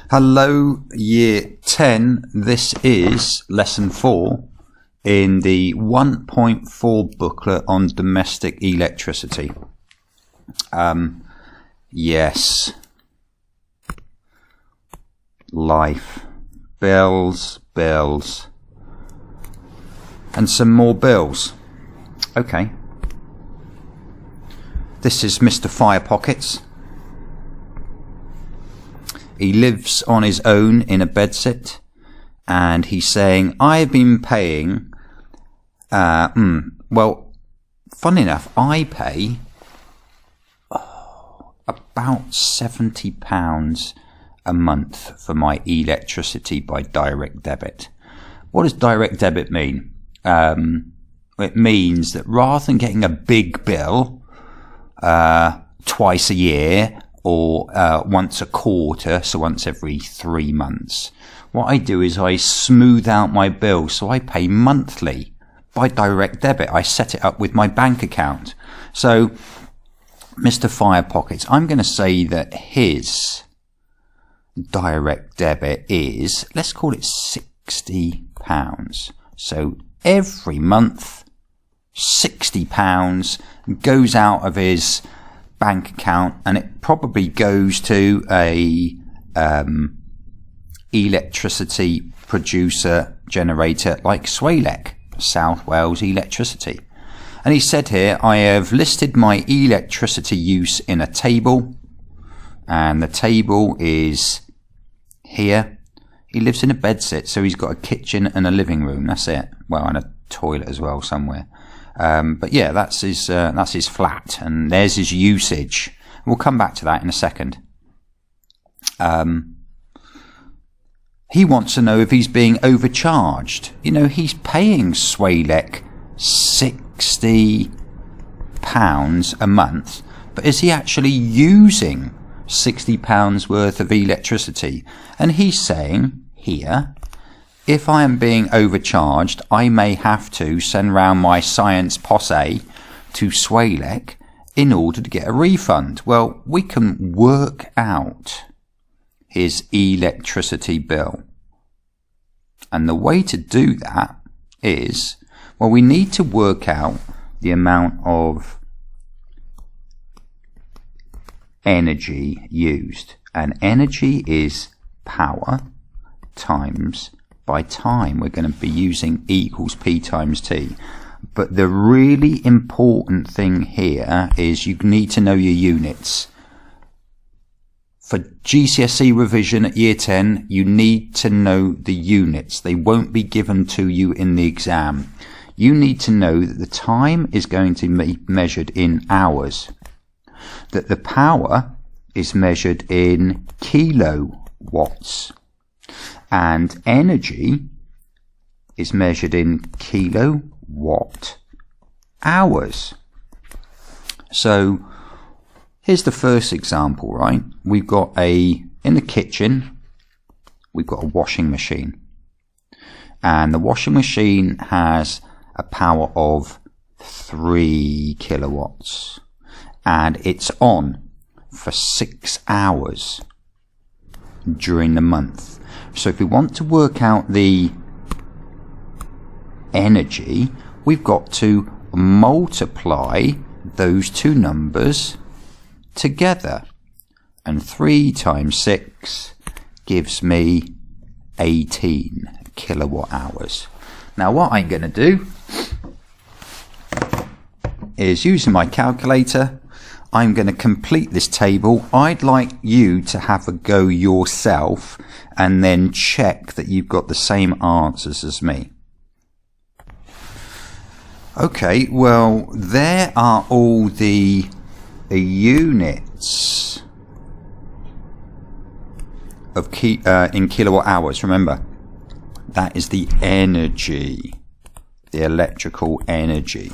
Hello, Year 10. This is Lesson 4 in the 1.4 booklet on domestic electricity. Yes. Life. Bills, and some more bills. Okay. This is Mr. Fire Pockets. He lives on his own in a bedsit, and he's saying, I've been paying, well, funny enough, I pay about £70 a month for my electricity by direct debit. What does direct debit mean? It means that rather than getting a big bill twice a year, or once a quarter, so once every 3 months, what I do is I smooth out my bill, so I pay monthly by direct debit. I set it up with my bank account. So, Mr. Fire Pockets, I'm going to say that his direct debit is, let's call it £60. So, every month, £60 goes out of his bank account, and it probably goes to a electricity producer generator like Swalec, South Wales Electricity. And he said here, I have listed my electricity use in a table, and the table is here. He lives in a bedsit, so he's got a kitchen and a living room, that's it. Well, and a toilet as well somewhere. But yeah, that's his flat, and there's his usage. We'll come back to that in a second. He wants to know if he's being overcharged. You know, he's paying Swalec £60 a month, but is he actually using £60 worth of electricity? And he's saying here, if I am being overcharged, I may have to send round my science posse to Swalec in order to get a refund. Well, we can work out his electricity bill. And the way to do that is, well, we need to work out the amount of energy used. And energy is power times by time. We're going to be using E equals P times T. But the really important thing here is you need to know your units. For GCSE revision at Year 10, you need to know the units. They won't be given to you in the exam. You need to know that the time is going to be measured in hours, that the power is measured in kilowatts, and energy is measured in kilowatt hours. So here's the first example, right? We've got in the kitchen, we've got a washing machine. And the washing machine has a power of 3 kilowatts. And it's on for 6 hours during the month. So if we want to work out the energy, we've got to multiply those two numbers together. And 3 times 6 gives me 18 kilowatt hours. Now what I'm going to do is, using my calculator, I'm going to complete this table. I'd like you to have a go yourself and then check that you've got the same answers as me. Okay, well, there are all the units of in kilowatt hours. Remember, that is the energy, the electrical energy.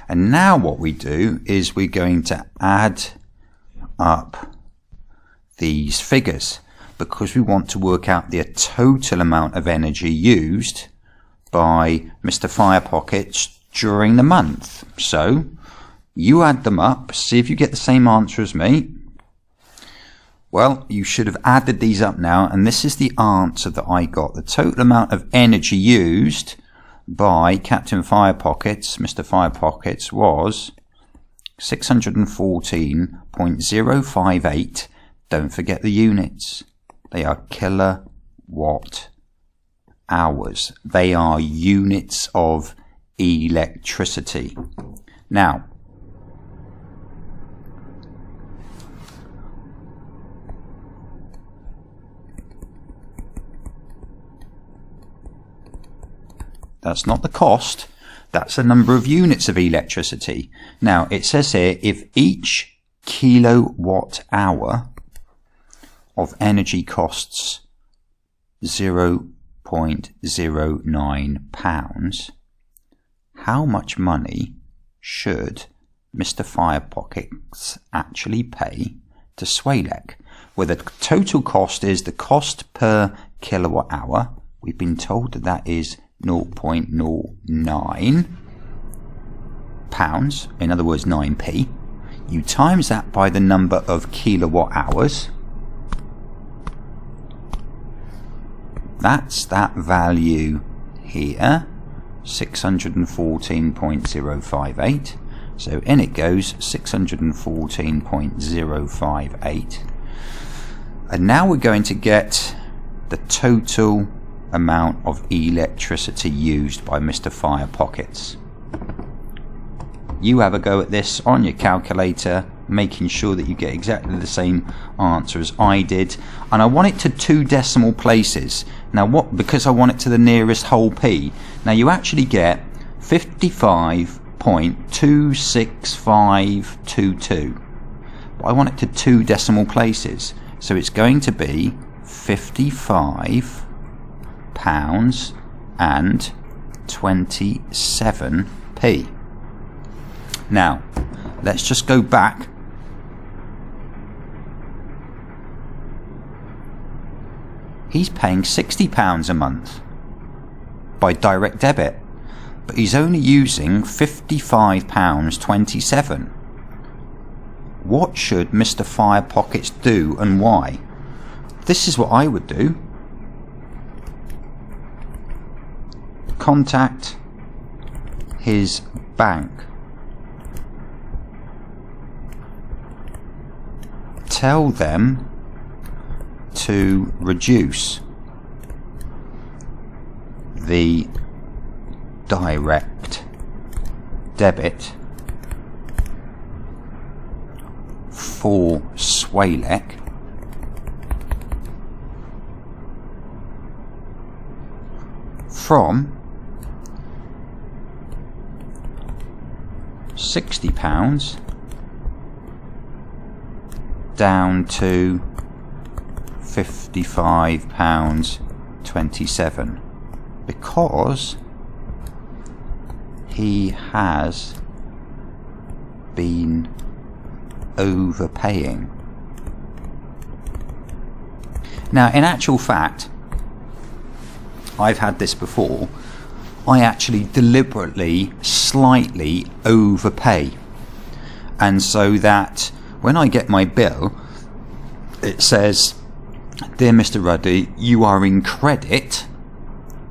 And now what we do is we're going to add up these figures, because we want to work out the total amount of energy used by Mr. Fire Pockets during the month. So you add them up, see if you get the same answer as me. Well, you should have added these up now, and this is the answer that I got. The total amount of energy used by Captain Firepockets, Mr. Firepockets, was 614.058. Don't forget the units. They are kilowatt hours. They are units of electricity. Now, that's not the cost, that's the number of units of electricity. Now, it says here, if each kilowatt hour of energy costs 0.09 pounds, how much money should Mr. Firepockets actually pay to Swailek? Well, the total cost is the cost per kilowatt hour. We've been told that that is 0.09 pounds, in other words 9p. You times that by the number of kilowatt hours. That's that value here, 614.058. So in it goes, 614.058. And now we're going to get the total amount of electricity used by Mr. Firepockets. You have a go at this on your calculator, making sure that you get exactly the same answer as I did. And I want it to 2 decimal places. Now, because I want it to the nearest whole p. Now, you actually get 55.26522. But I want it to 2 decimal places. So it's going to be 55 pounds and 27p. Now, let's just go back. He's paying £60 a month by direct debit, but he's only using £55.27. What should Mr. Firepockets do and why? This is what I would do. Contact his bank. Tell them to reduce the direct debit for Swailek from £60 down to £55.27, because he has been overpaying. Now, in actual fact, I've had this before. I actually deliberately slightly overpay, and so that when I get my bill, it says, "Dear Mr. Ruddy, you are in credit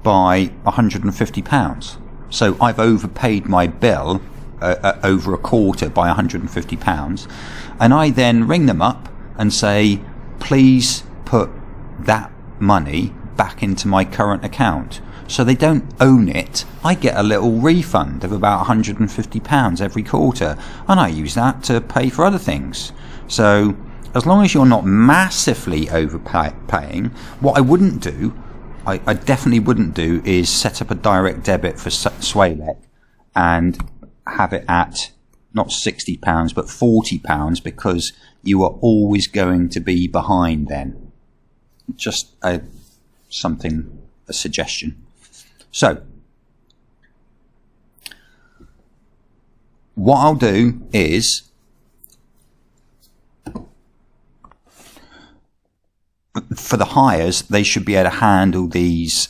by £150. So I've overpaid my bill over a quarter by £150, and I then ring them up and say, please put that money back into my current account. So they don't own it. I get a little refund of about £150 every quarter, and I use that to pay for other things. So as long as you're not massively overpaying, what I wouldn't do, I definitely wouldn't do, is set up a direct debit for Swailek and have it at not £60 but £40, because you are always going to be behind then. Just a suggestion. So what I'll do is, for the hires, they should be able to handle these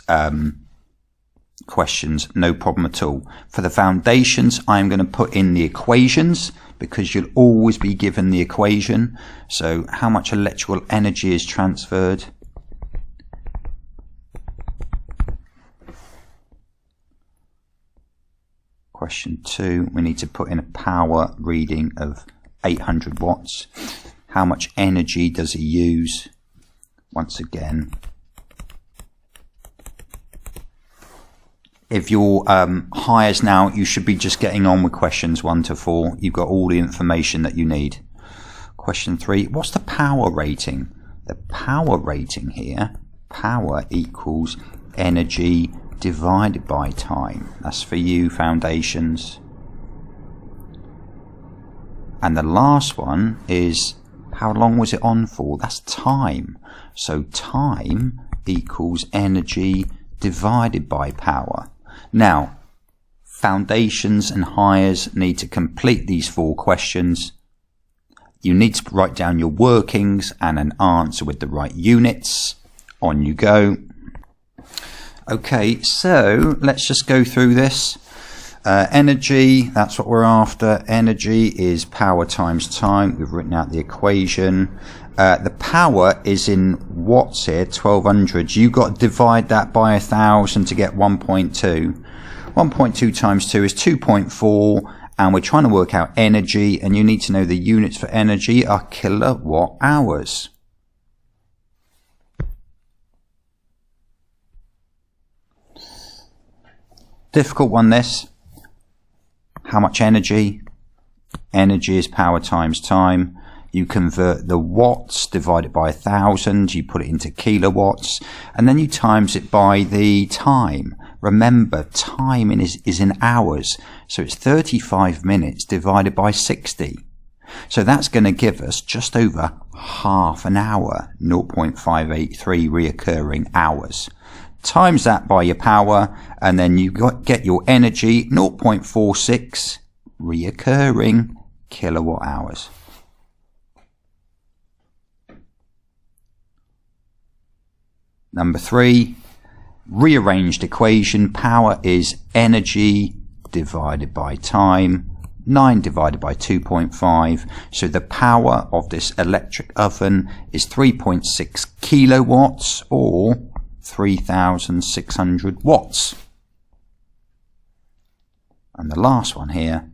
questions, no problem at all. For the foundations, I'm going to put in the equations because you'll always be given the equation. So how much electrical energy is transferred? Question 2, we need to put in a power reading of 800 watts. How much energy does he use? Once again, if you're hires now, you should be just getting on with questions 1 to 4. You've got all the information that you need. Question 3, what's the power rating? The power rating here, power equals energy divided by time. That's for you, foundations. And the last one is, how long was it on for? That's time. So time equals energy divided by power. Now, foundations and hires need to complete these 4 questions. You need to write down your workings and an answer with the right units. On you go. Okay, so let's just go through this. Energy, that's what we're after. Energy is power times time. We've written out the equation. The power is in watts here, 1200. You've got to divide that by 1000 to get 1.2. 1.2 times 2 is 2.4, and we're trying to work out energy, and you need to know the units for energy are kilowatt hours. Difficult one, this. How much energy? Energy is power times time. You convert the watts divided by 1000, you put it into kilowatts, and then you times it by the time. Remember, time is in hours, so it's 35 minutes divided by 60. So that's going to give us just over half an hour, 0.583 reoccurring hours. Times that by your power, and then you get your energy, 0.46 reoccurring kilowatt hours. Number 3, rearranged equation. Power is energy divided by time, 9 divided by 2.5. So the power of this electric oven is 3.6 kilowatts, or 3,600 watts. And the last one here,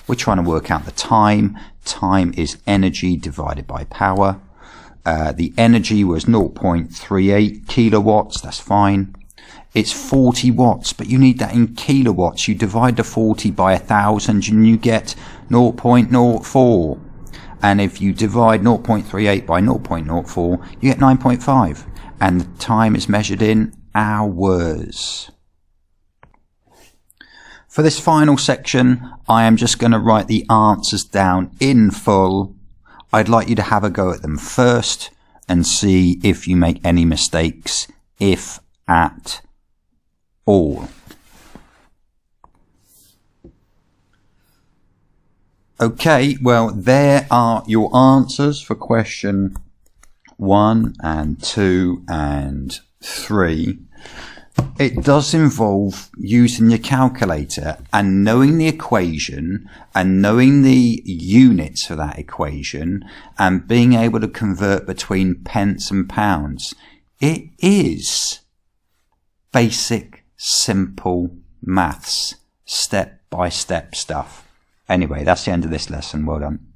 we're trying to work out the time. Time is energy divided by power. The energy was 0.38 kilowatts. That's fine. It's 40 watts, but you need that in kilowatts. You divide the 40 by 1000 and you get 0.04. And if you divide 0.38 by 0.04, you get 9.5. And the time is measured in hours. For this final section, I am just going to write the answers down in full. I'd like you to have a go at them first and see if you make any mistakes, if at all. Okay, well, there are your answers for question 1 and 2 and 3. It does involve using your calculator and knowing the equation and knowing the units for that equation and being able to convert between pence and pounds. It is basic, simple maths, step-by-step stuff. Anyway, that's the end of this lesson. Well done.